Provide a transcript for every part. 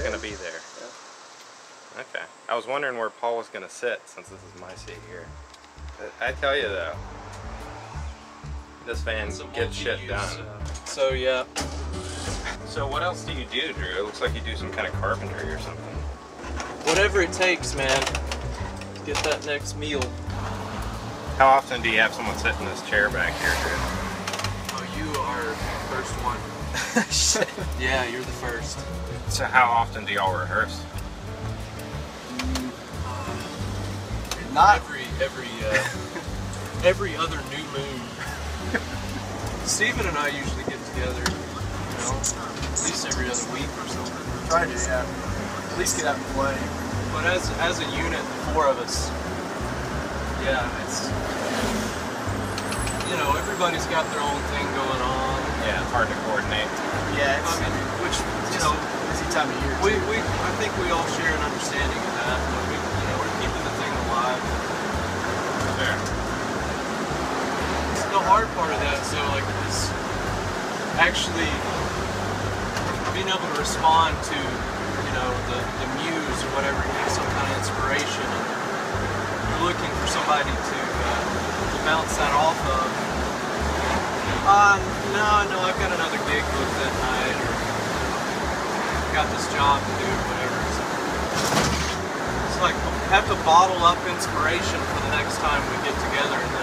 going to be there. Yeah. Okay. I was wondering where Paul was going to sit since this is my seat here. I tell you though, this van gets shit done. So yeah. So what else do you do, Drew? It looks like you do some kind of carpentry or something. Whatever it takes, man. Get that next meal. How often do you have someone sit in this chair back here, Drew? Oh, you are the first one. Yeah, you're the first. So how often do y'all rehearse? Not every other new moon. Steven and I usually get together, you know, at least every other week or something. Try to, yeah. At least get out and play. But as a unit, the four of us, yeah, it's, you know, everybody's got their own thing going on. Yeah, it's hard to coordinate. Yeah, I mean, which, you know, busy time of year. I think we all share an understanding of that. But we, you know, we're keeping the thing alive. Fair. The hard part of that, so like, is actually being able to respond to, you know, the muse or whatever, you have some kind of inspiration, and you're looking for somebody to bounce that off of. No, I've got another gig booked that night, or got this job to do, or whatever. So it's like, have to bottle up inspiration for the next time we get together, and then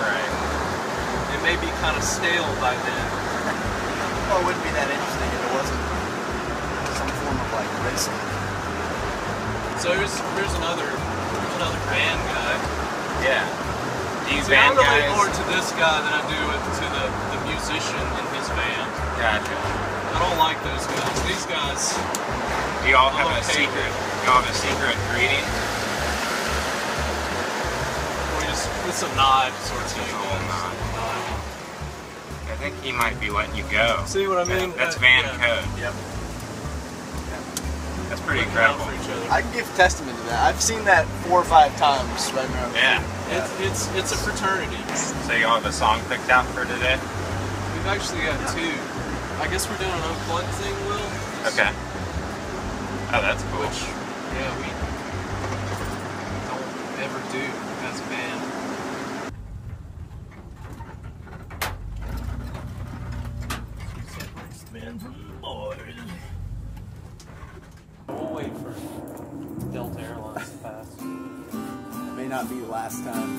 it may be kind of stale by then. Well, it wouldn't be that interesting if it wasn't some form of like racing. So here's another band guy. Yeah. These See, I band relate guys. more to this guy than I do to the musician in his band. Gotcha. I don't like those guys. These guys. Do y'all have a okay secret? Y'all have a secret greeting? It's a nod sort of thing. Nod. I think he might be letting you go. See what I mean? That's van yeah. code. Yep. That's pretty Looking out incredible. for each other. I can give testament to that. I've seen that 4 or 5 times right around. Yeah. It's a fraternity. So y'all have a song picked out for today? We've actually got 2. I guess we're doing an unplugged thing, Will. Okay. Oh, that's cool. Which, yeah, we don't ever do as a band. We'll wait for Delta Airlines to pass. It may not be the last time.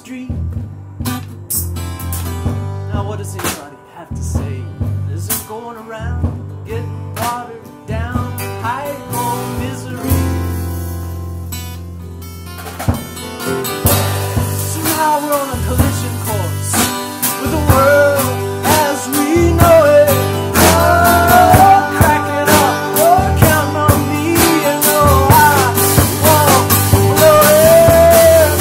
street. Now what does anybody have to say? Isn't going around, getting watered down, hypo misery. Somehow we're on a collision course with the world as we know it. Oh, crack it up, oh, counting on me, and oh, I won't blow it out.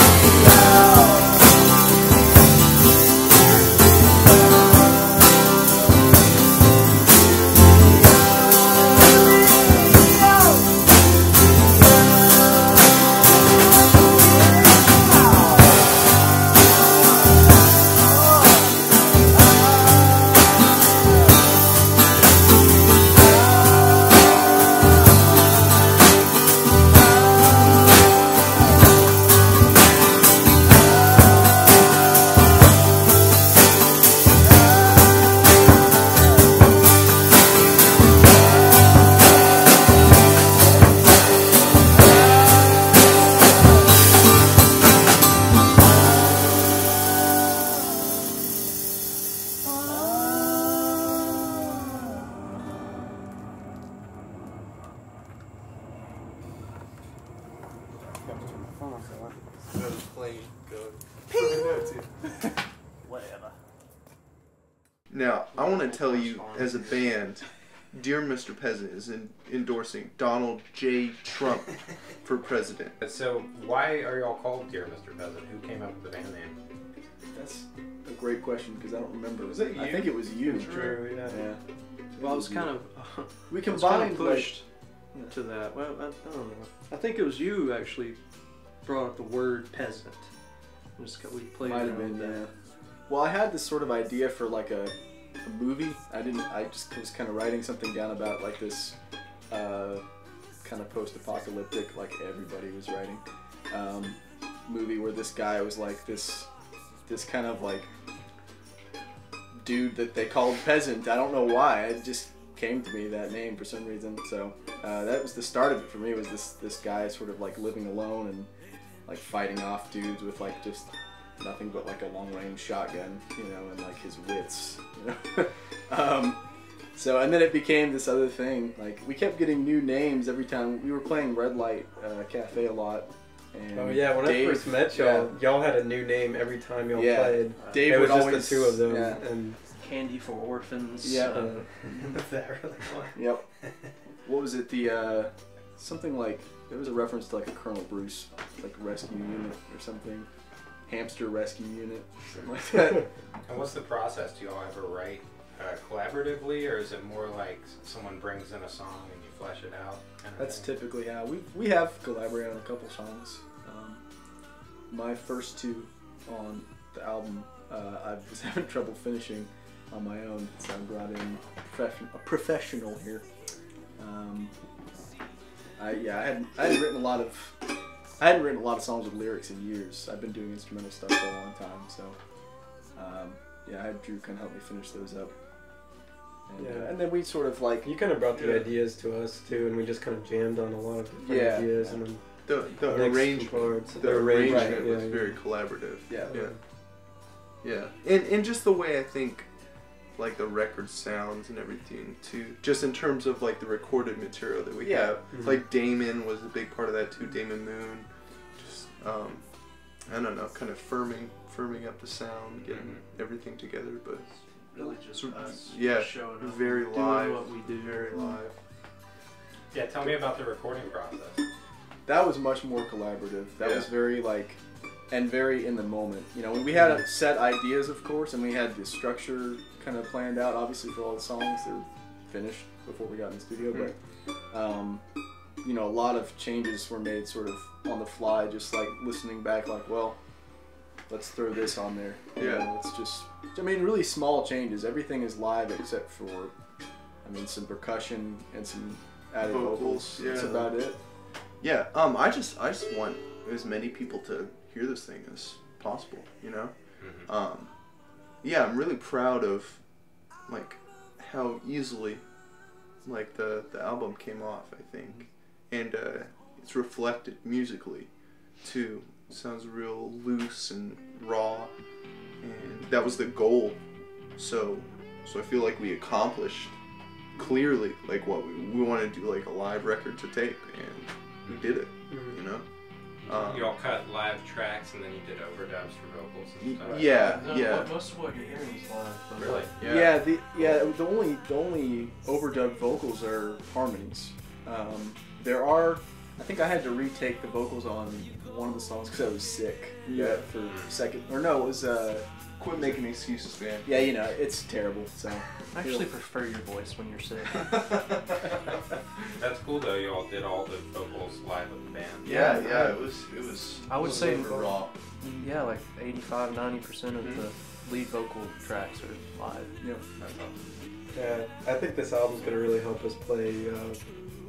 Whatever. Now, I want to tell you, as a band, Dear Mr. Peasant is endorsing Donald J. Trump for president. So why are y'all called Dear Mr. Peasant? Who came up with the band name? That's a great question because I don't remember. Was it you? I think it was you. True, yeah. Well, I was kind of We I was combined kind of pushed like, to that. Well, I don't know. I think it was you who actually brought up the word peasant. We played might have around been, with yeah. Well, I had this sort of idea for like a movie. I just was kind of writing something down about like this kind of post-apocalyptic, like everybody was writing, movie where this guy was like this kind of like dude that they called peasant. I don't know why. It just came to me, that name, for some reason. So that was the start of it for me. Was this guy sort of like living alone and like fighting off dudes with like just nothing but like a long-range shotgun, you know, and like his wits, you know. So and then it became this other thing. Like we kept getting new names every time. We were playing Red Light Cafe a lot. And Oh yeah, when I first met y'all, y'all had a new name every time y'all played. Dave it was would just always, the two of them. Yeah. And Candy for Orphans. Yeah. was that really fun? Yep. What was it? The something like there was a reference to like a Colonel Bruce, like rescue unit or something, hamster rescue unit, something like that. And what's the process? Do y'all ever write collaboratively, or is it more like someone brings in a song and you flesh it out? Kind of That's thing? typically how we have collaborated on a couple songs. My first two on the album, I was having trouble finishing on my own, so I brought in a professional here. I hadn't written a lot of songs with lyrics in years. I've been doing instrumental stuff for a long time, so I had Drew kind of help me finish those up. And, and then we sort of like You kind of brought the ideas to us too, and we just kind of jammed on a lot of different ideas, and then The arrangement was very collaborative. Yeah. And just the way I think like the record sounds and everything too, just in terms of like the recorded material that we have. Mm-hmm. Like Damon was a big part of that too. Damon Moon, just I don't know, kind of firming up the sound, getting everything together, but Really just us showing up, very live, doing what we do. very live. Yeah, tell me about the recording process. That was much more collaborative. That was very like, and very in the moment. You know, when we had set ideas, of course, and we had the structure kind of planned out. Obviously, for all the songs, they were finished before we got in the studio. But you know, a lot of changes were made sort of on the fly, just like listening back, like, well, let's throw this on there. You know, it's just, I mean, really small changes. Everything is live except for, I mean, some percussion and some added vocals. Yeah. That's about it. Yeah, I just want as many people to hear this thing as possible, you know? Yeah, I'm really proud of, like, how easily, like, the album came off, I think. And it's reflected musically, too. sounds real loose and raw, and that was the goal. So I feel like we accomplished clearly like what we wanted to do, like a live record to tape, and we did it. You know. You all cut live tracks and then you did overdubs for vocals and stuff. Yeah, No, yeah. Most of what you're hearing is live. But Really? The only overdubbed vocals are harmonies. There are. I think I had to retake the vocals on one of the songs because I was sick. Yeah. For second, or no, it was Quit making excuses, man. yeah, you know, it's terrible. So I actually prefer your voice when you're sick. That's cool though. You all did all the vocals live with the band. Yeah, it was. I would say raw. Yeah, like 85-90% of the lead vocal tracks are live. Yep. That's awesome. Yeah, I think this album's gonna really help us play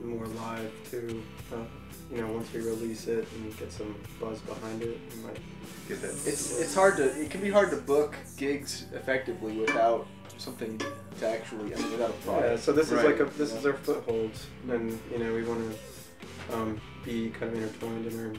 more live too. You know, once we release it and get some buzz behind it, we might Get that. It's hard to. It can be hard to book gigs effectively without something to actually. I mean, without a product. Yeah, so this is Right. like this is our foothold, and you know we want to be kind of intertwined in our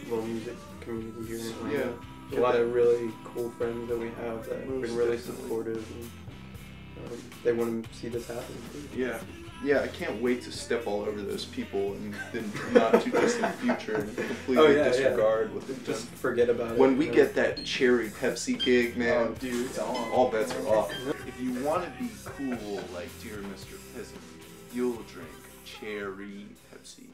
little music community here in Atlanta. Yeah. A lot of really cool friends that we have that have been really supportive, and they want to see this happen too. Yeah, I can't wait to step all over those people in the not too distant future and completely disregard what they've done. Just forget about it. When we you know? get that Cherry Pepsi gig, man, Oh, dude, it's on. all bets are off. If you want to be cool like dear Mr. Peasant, you'll drink Cherry Pepsi.